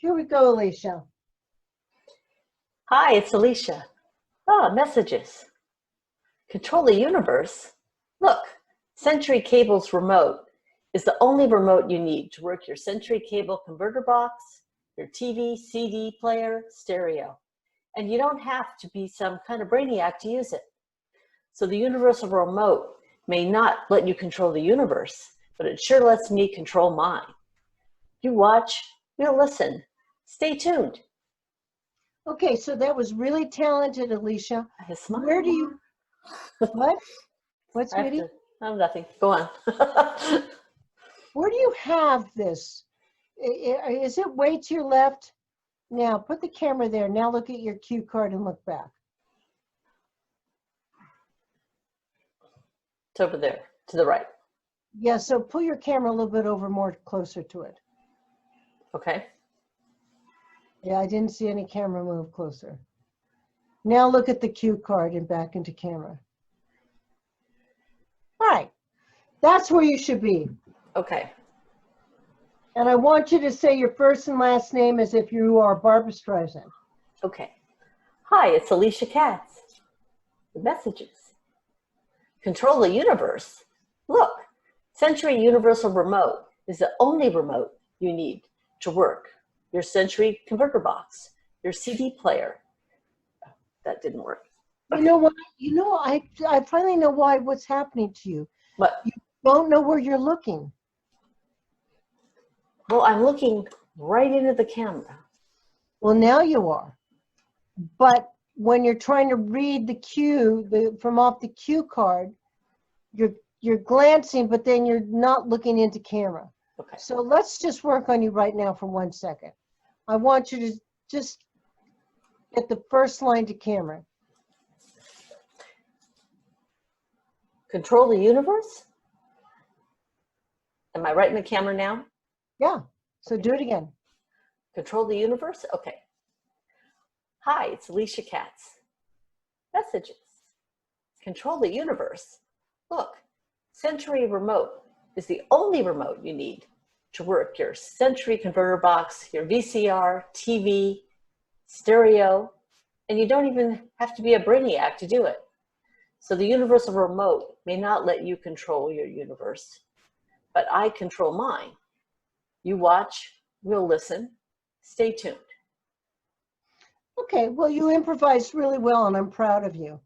Here we go, Alicia. Hi, it's Alicia. Messages. Control the universe. Look, Century Cable's remote is the only remote you need to work your Century Cable converter box, your TV, CD player, stereo. And you don't have to be some kind of brainiac to use it. So the universal remote may not let you control the universe, but it sure lets me control mine. You watch, you'll listen. Stay tuned. Okay, so that was really talented, Alicia. I smile. Where do you, what? What, sweetie? Oh, nothing. Go on. Where do you have this? Is it way to your left? Now, put the camera there. Now look at your cue card and look back. It's over there, to the right. Yeah, so pull your camera a little bit over more closer to it. Okay. Yeah, I didn't see any camera move closer. Now look at the cue card and back into camera. All right, that's where you should be. Okay. And I want you to say your first and last name as if you are Barbara Streisand. Okay. Hi, it's Alicia Katz. The messages. Control the universe. Look, Century Universal Remote is the only remote you need to work your Century converter box, your CD player. That didn't work. Okay. You know what? You know, I finally know what's happening to you. What? You don't know where you're looking. Well, I'm looking right into the camera. Well, now you are. But when you're trying to read the cue from off the cue card, you're glancing, but then you're not looking into camera. Okay. So let's just work on you right now for 1 second. I want you to just get the first line to camera. Control the universe? Am I right in the camera now? Yeah, so do it again. Control the universe? Okay. Hi, it's Alicia Katz. Messages. Control the universe. Look, Century Remote is the only remote you need to work your Century converter box, your VCR, TV, stereo, and you don't even have to be a brainiac to do it. So the universal remote may not let you control your universe, but I control mine. You watch, we'll listen. Stay tuned. Okay, well, you improvised really well, and I'm proud of you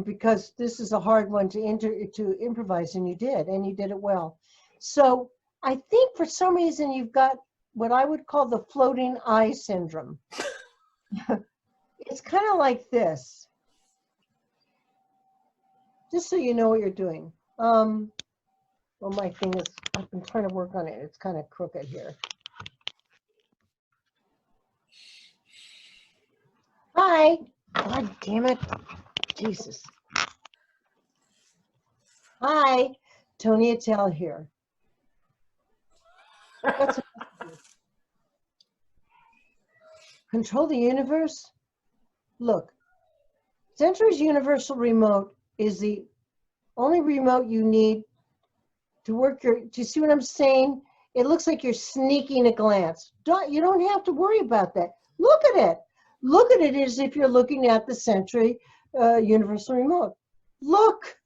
because this is a hard one to improvise, and you did it well. So I think for some reason you've got what I would call the floating eye syndrome. It's kind of like this, just so you know what you're doing. Well, my thing is, I've been trying to work on it. It's kind of crooked here. Hi. God damn it. Jesus. Hi. Toni Attell here. Control the universe? Look, Century's Universal Remote is the only remote you need to work your, do you see what I'm saying? It looks like you're sneaking a glance. You don't have to worry about that. Look at it. Look at it as if you're looking at the Century Universal Remote. Look,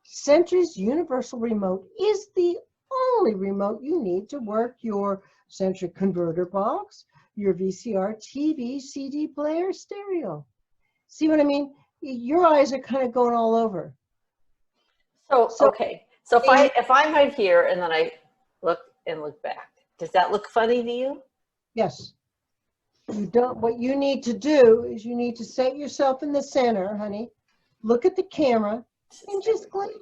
Century's Universal Remote is the only remote you need to work your Century converter box, your VCR, TV, CD player, stereo. See what I mean? Your eyes are kind of going all over. So okay. So if I'm right here and then I look back, does that look funny to you? Yes. You don't. What you need to do is you need to set yourself in the center, honey. Look at the camera and just glance.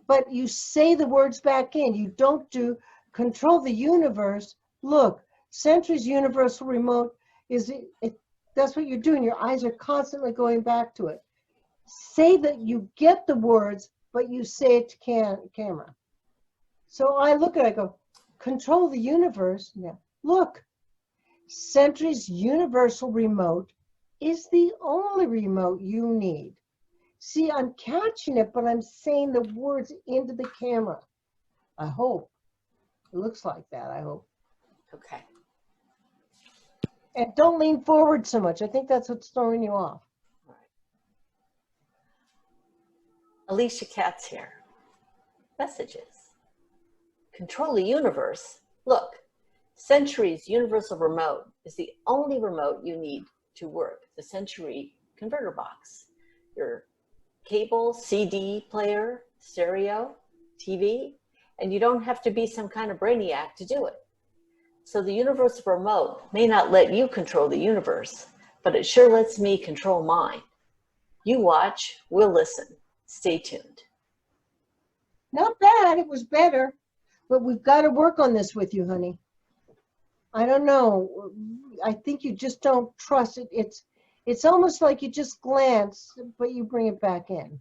But you say the words back in. You don't do control the universe. Look, Century's Universal Remote is it. That's what you're doing. Your eyes are constantly going back to it. Say that you get the words, but you say it to camera. So I look at it, I go, control the universe. Yeah. Look, Century's Universal Remote is the only remote you need. See, I'm catching it, but I'm saying the words into the camera. I hope. It looks like that, I hope. Okay. And don't lean forward so much. I think that's what's throwing you off. All right. Alicia Katz here. Messages. Control the universe. Look, Century's universal remote is the only remote you need to work the Century converter box. Your cable, CD player, stereo, TV, and you don't have to be some kind of brainiac to do it. So the universal remote may not let you control the universe, but it sure lets me control mine. You watch, we'll listen. Stay tuned. Not bad. It was better. But we've got to work on this with you, honey. I don't know. I think you just don't trust it. It's almost like you just glance, but you bring it back in.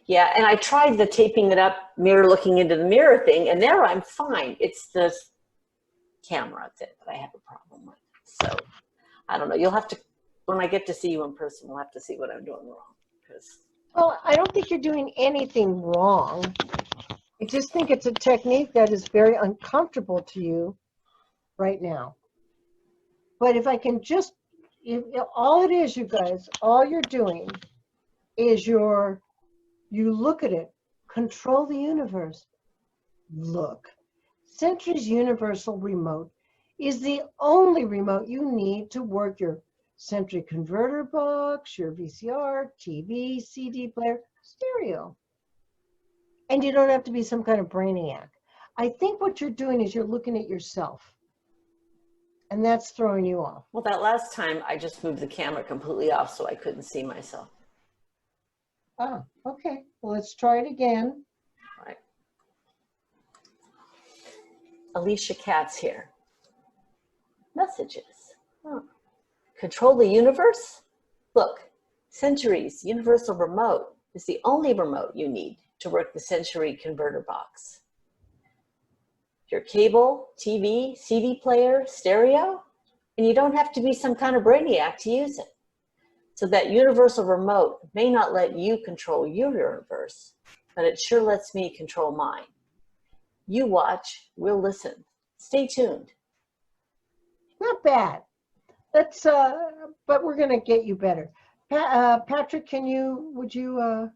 Yeah, and I tried the taping it up, mirror looking into the mirror thing, and there I'm fine. It's the camera that I have a problem with. So I don't know. You'll have to, when I get to see you in person, we'll have to see what I'm doing wrong. Well, I don't think you're doing anything wrong. I just think it's a technique that is very uncomfortable to you right now. But if I can just, all it is, you guys, all you're doing is you look at it, control the universe. Look, Century's universal remote is the only remote you need to work your Century converter box, your VCR, TV, CD player, stereo. And you don't have to be some kind of brainiac. I think what you're doing is you're looking at yourself. And that's throwing you off. Well, that last time I just moved the camera completely off so I couldn't see myself. Oh, okay. Well, let's try it again. All right. Alicia Katz here. Messages. Oh. Control the universe? Look, Century's universal remote is the only remote you need to work the Century converter box. Your cable, TV, CD player, stereo, and you don't have to be some kind of brainiac to use it. So that universal remote may not let you control your universe, but it sure lets me control mine. You watch, we'll listen. Stay tuned. Not bad. That's but we're gonna get you better. Patrick, would you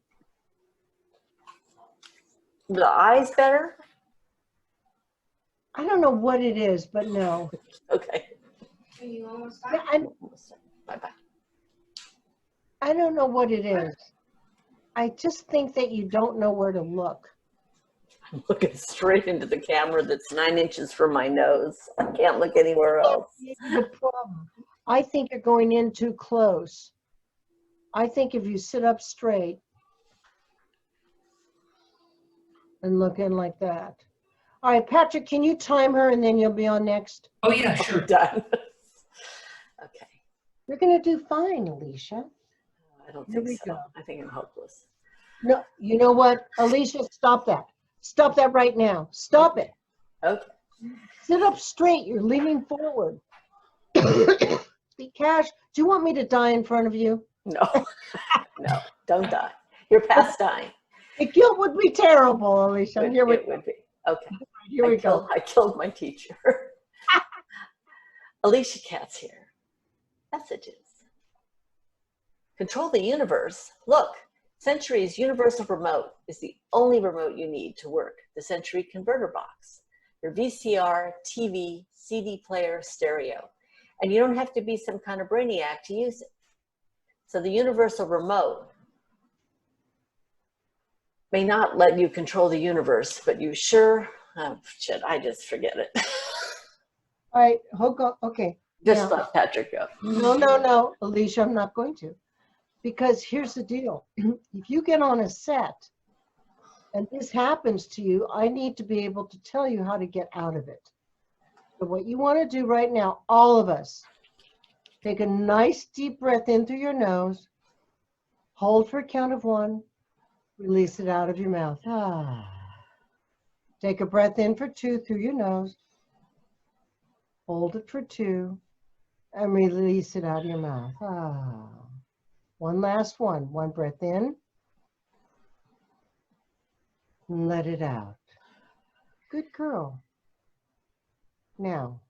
The eyes better? I don't know what it is, but no. Okay. Are you almost Yeah, done? Bye-bye. I don't know what it is. I just think that you don't know where to look. I'm looking straight into the camera that's 9 inches from my nose. I can't look anywhere else. The problem. I think you're going in too close. I think if you sit up straight and look in like that. All right, Patrick, can you time her and then you'll be on next? Oh, yeah, I'm sure. done. Okay. You're going to do fine, Alicia. I don't Here think we so. go. I think I'm hopeless. No, you know what? Alicia, stop that. Stop that right now. Stop it. Okay. Sit up straight. You're leaning forward. Be cash. Do you want me to die in front of you? No. No, don't die. You're past dying. The guilt would be terrible, Alicia. Here we It would be. Okay. Here we go. I killed my teacher. Alicia Katz here. Messages. Control the universe. Look, Century's universal remote is the only remote you need to work the Century converter box. Your VCR, TV, CD player, stereo. And you don't have to be some kind of brainiac to use it. So the universal remote may not let you control the universe, but you sure, oh shit, I just forget it. All right, hold on. Okay. Just Now- let Patrick go. No, Alicia, I'm not going to. Because here's the deal. If you get on a set and this happens to you, I need to be able to tell you how to get out of it. So what you want to do right now, all of us, take a nice deep breath in through your nose, hold for a count of 1, release it out of your mouth. Ah. Take a breath in for 2 through your nose, hold it for 2, and release it out of your mouth. Ah. One last one. One breath in. And let it out. Good girl. Now,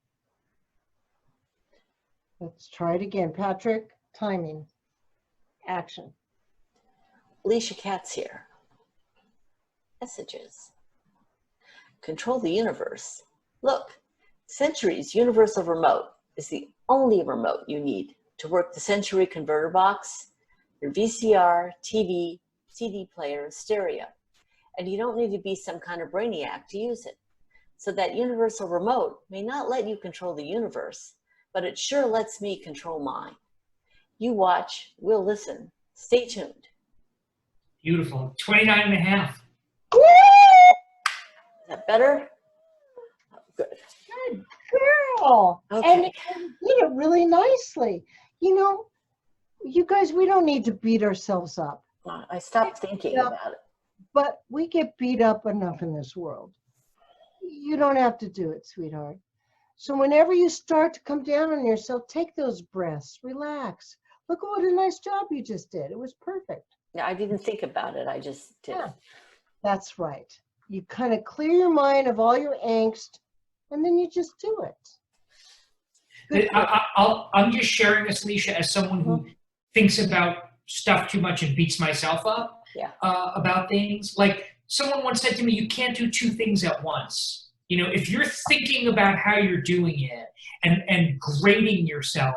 Let's try it again. Patrick, timing, action. Alicia Katz here. Messages. Control the universe. Look, Century's universal remote is the only remote you need to work the Century converter box, your VCR, TV, CD player, stereo. And you don't need to be some kind of brainiac to use it. So that universal remote may not let you control the universe, but it sure lets me control mine. You watch, we'll listen. Stay tuned. Beautiful. 29 and a half. Is that better? Oh, good. Good girl. Okay. And you did it really nicely. You know, you guys, we don't need to beat ourselves up, I stopped thinking about it. but we get beat up enough in this world. You don't have to do it, sweetheart. So whenever you start to come down on yourself, take those breaths, relax. Look at what a nice job you just did. It was perfect. Yeah, I didn't think about it. I just did. Yeah. That's right. You kind of clear your mind of all your angst, and then you just do it. Good. I'm just sharing this, Alicia, as someone who thinks about stuff too much and beats myself up about things. Like someone once said to me, you can't do two things at once. You know, if you're thinking about how you're doing it and grading yourself,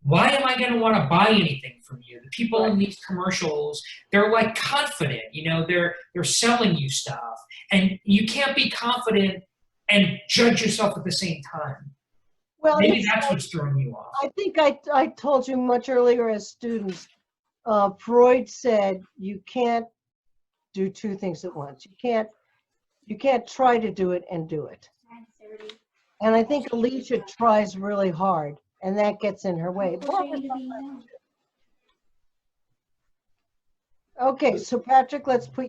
why am I going to want to buy anything from you? The people in these commercials, they're like confident, you know, they're selling you stuff, and you can't be confident and judge yourself at the same time. Well, maybe that's what's throwing you off. I think I told you much earlier as students, Freud said you can't do two things at once. You can't try to do it and do it. And I think Alicia tries really hard, and that gets in her way. Okay, so Patrick, let's put